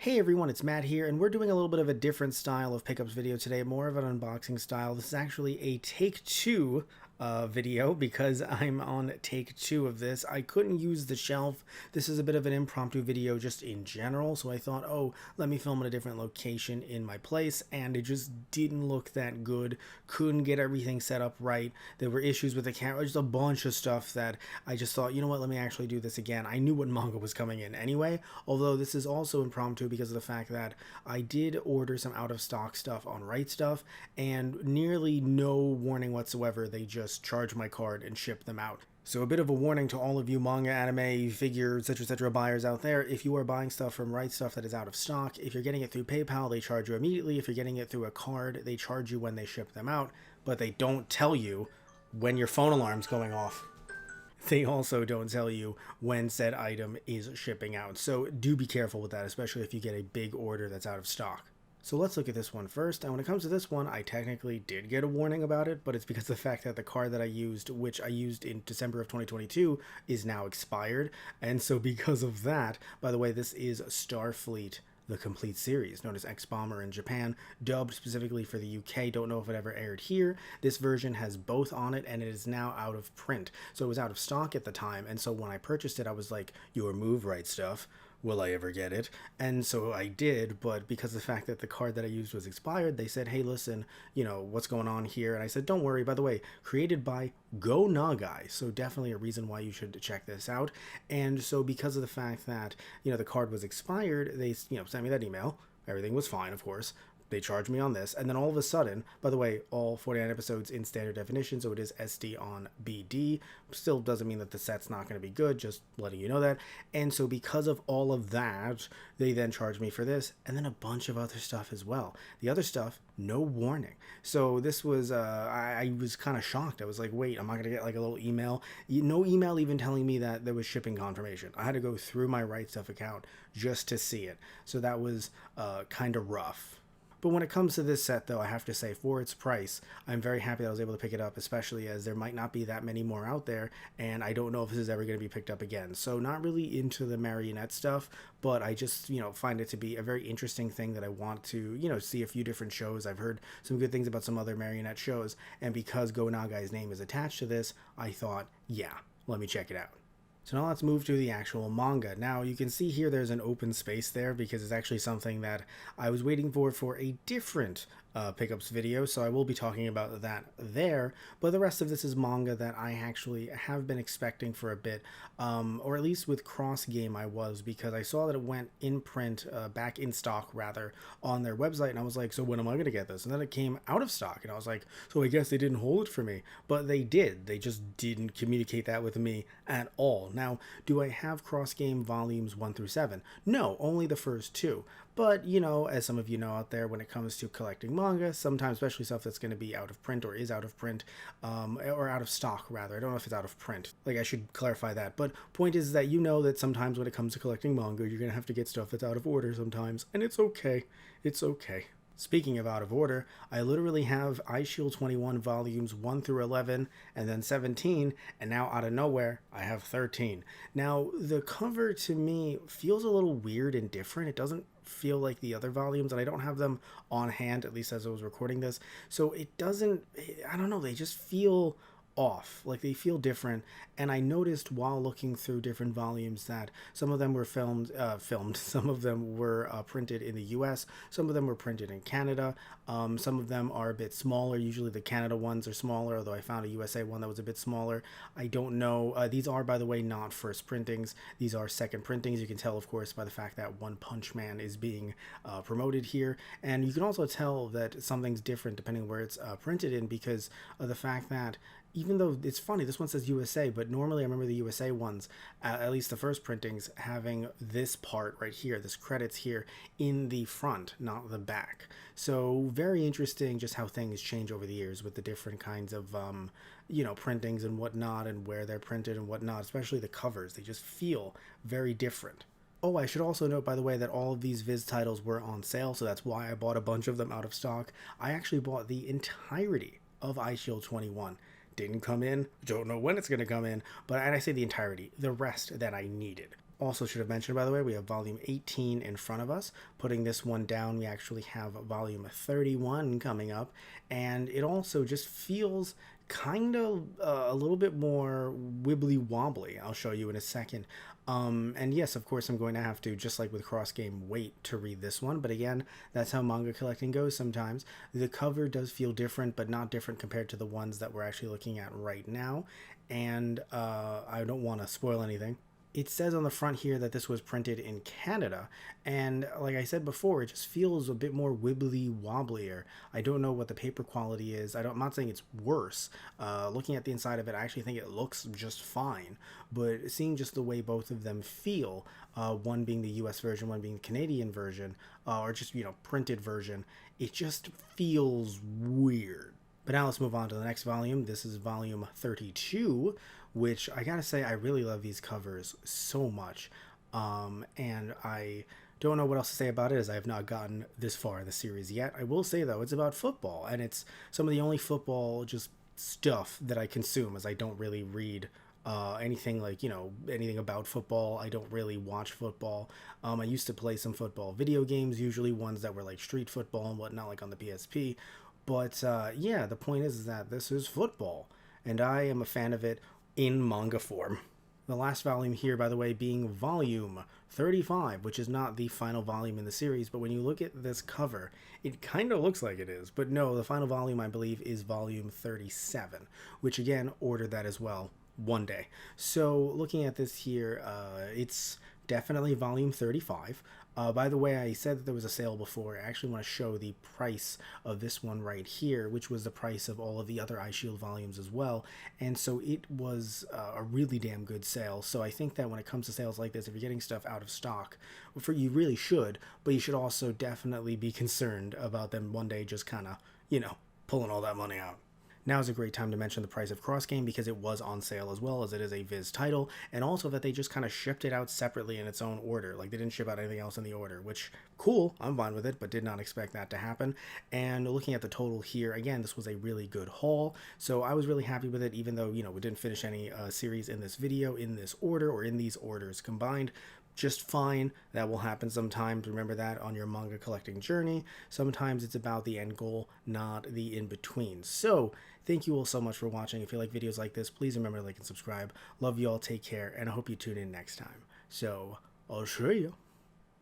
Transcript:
Hey everyone, it's Matt here, and we're doing a little bit of a different style of pickups video today, more of an unboxing style. This is actually a take two video because I'm on take two of this. I couldn't use the shelf. This is a bit of an impromptu video just in general, so I thought, oh, let me film in a different location in my place, and it just didn't look that good. Couldn't get everything set up right. There were issues with the camera, just a bunch of stuff that I just thought, you know what, let me actually do this again. I knew what manga was coming in anyway, although this is also impromptu because of the fact that I did order some out of stock stuff on Right Stuff, and nearly no warning whatsoever. They just charge my card and ship them out. So a bit of a warning to all of you manga, anime, figure, etc. buyers out there. If you are buying stuff from Right Stuff that is out of stock, if you're getting it through PayPal, they charge you immediately. If you're getting it through a card, they charge you when they ship them out, but they don't tell you when your phone alarm's going off. They also don't tell you when said item is shipping out. So do be careful with that, especially if you get a big order that's out of stock. So let's look at this one first. And when it comes to this one, I technically did get a warning about it, but it's because of the fact that the card that I used, which I used in December of 2022, is now expired. And so because of that, by the way, this is Starfleet, the complete series, known as X-Bomber in Japan, dubbed specifically for the UK. Don't know if it ever aired here. This version has both on it, and it is now out of print. So it was out of stock at the time, and so when I purchased it, I was like, your move, Right Stuff. Will I ever get it? And so I did, but because of the fact that the card that I used was expired, they said, hey, listen, you know, what's going on here? And I said, don't worry, by the way, created by Go Nagai, so definitely a reason why you should check this out. And so because of the fact that, you know, the card was expired, they, you know, sent me that email. Everything was fine, of course. They charged me on this, and then all of a sudden, by the way, all 49 episodes in standard definition, so it is SD on BD. Still doesn't mean that the set's not going to be good, just letting you know that. And so because of all of that, they then charged me for this, and then a bunch of other stuff as well. The other stuff, no warning. So this was, I was kind of shocked. I was like, wait, am I going to get like a little email? No email even telling me that there was shipping confirmation. I had to go through my Right Stuff account just to see it. So that was kind of rough. But when it comes to this set, though, I have to say, for its price, I'm very happy that I was able to pick it up, especially as there might not be that many more out there, and I don't know if this is ever going to be picked up again. So not really into the marionette stuff, but I just, you know, find it to be a very interesting thing that I want to, you know, see a few different shows. I've heard some good things about some other marionette shows, and because Go Nagai's name is attached to this, I thought, yeah, let me check it out. So now let's move to the actual manga. Now you can see here there's an open space there because it's actually something that I was waiting for a different pickups video, so I will be talking about that there, but the rest of this is manga that I actually have been expecting for a bit, or at least with Cross Game I was, because I saw that it went in print, back in stock rather, on their website, and I was like, so when am I going to get this? And then it came out of stock, and I was like, so I guess they didn't hold it for me, but they did. They just didn't communicate that with me at all. Now, do I have Cross Game volumes 1 through 7? No, only the first two. But, you know, as some of you know out there, when it comes to collecting manga, sometimes, especially stuff that's going to be out of print or is out of print, or out of stock, rather. I don't know if it's out of print. Like, I should clarify that. But point is that you know that sometimes when it comes to collecting manga, you're going to have to get stuff that's out of order sometimes. And it's okay. It's okay. Speaking of out of order, I literally have iShield 21 volumes 1 through 11 and then 17, and now out of nowhere, I have 13. Now, the cover to me feels a little weird and different. It doesn't feel like the other volumes, and I don't have them on hand, at least as I was recording this. So it doesn't, I don't know, they just feel off, like they feel different. And I noticed while looking through different volumes that some of them were filmed, some of them were printed in the US, some of them were printed in Canada, some of them are a bit smaller. Usually the Canada ones are smaller, although I found a USA one that was a bit smaller. I don't know, these are, by the way, not first printings, these are second printings. You can tell, of course, by the fact that One Punch Man is being promoted here, and you can also tell that something's different depending on where it's printed in, because of the fact that even though it's funny, this one says USA, but normally I remember the USA ones, at least the first printings, having this part right here, this credits here, in the front, not the back. So very interesting just how things change over the years with the different kinds of, you know, printings and whatnot, and where they're printed and whatnot, especially the covers. They just feel very different. Oh, I should also note, by the way, that all of these Viz titles were on sale, so that's why I bought a bunch of them out of stock. I actually bought the entirety of iShield 21. Didn't come in, don't know when it's going to come in, but and I say the entirety, the rest that I needed. Also should have mentioned, by the way, we have volume 18 in front of us. Putting this one down, we actually have volume 31 coming up, and it also just feels kind of a little bit more wibbly wobbly. I'll show you in a second. And yes, of course, I'm going to have to, just like with Cross Game, wait to read this one. But again, that's how manga collecting goes sometimes. The cover does feel different, but not different compared to the ones that we're actually looking at right now. And I don't want to spoil anything. It says on the front here that this was printed in Canada, and like I said before, it just feels a bit more wibbly wobblier. I don't know what the paper quality is. I'm not saying it's worse. Looking at the inside of it, I actually think it looks just fine, but seeing just the way both of them feel, one being the US version, one being the Canadian version, or just, you know, printed version, it just feels weird. But now let's move on to the next volume. This is volume 32, which I gotta say, I really love these covers so much. And I don't know what else to say about it, as I have not gotten this far in the series yet. I will say, though, it's about football, and it's some of the only football just stuff that I consume, as I don't really read anything like, you know, anything about football. I don't really watch football. I used to play some football video games, usually ones that were like street football and whatnot, like on the PSP. But yeah, the point is that this is football, and I am a fan of it in manga form. The last volume here, by the way, being volume 35, which is not the final volume in the series, but when you look at this cover, it kind of looks like it is. But no, the final volume, I believe, is volume 37, which again, ordered that as well one day. So looking at this here, it's definitely volume 35. By the way, I said that there was a sale before. I actually want to show the price of this one right here, which was the price of all of the other iShield volumes as well. And so it was a really damn good sale. So I think that when it comes to sales like this, if you're getting stuff out of stock, you really should, but you should also definitely be concerned about them one day just kind of, you know, pulling all that money out. Now is a great time to mention the price of Cross Game, because it was on sale, as well as it is a Viz title, and also that they just kind of shipped it out separately in its own order. Like, they didn't ship out anything else in the order, which, cool, I'm fine with it, but did not expect that to happen. And looking at the total here, again, this was a really good haul, so I was really happy with it, even though, you know, we didn't finish any series in this video, in this order, or in these orders combined. Just fine. That will happen sometimes. Remember that on your manga collecting journey. Sometimes it's about the end goal, not the in-between. So, thank you all so much for watching. If you like videos like this, please remember to like and subscribe. Love you all. Take care. And I hope you tune in next time. So, I'll show you.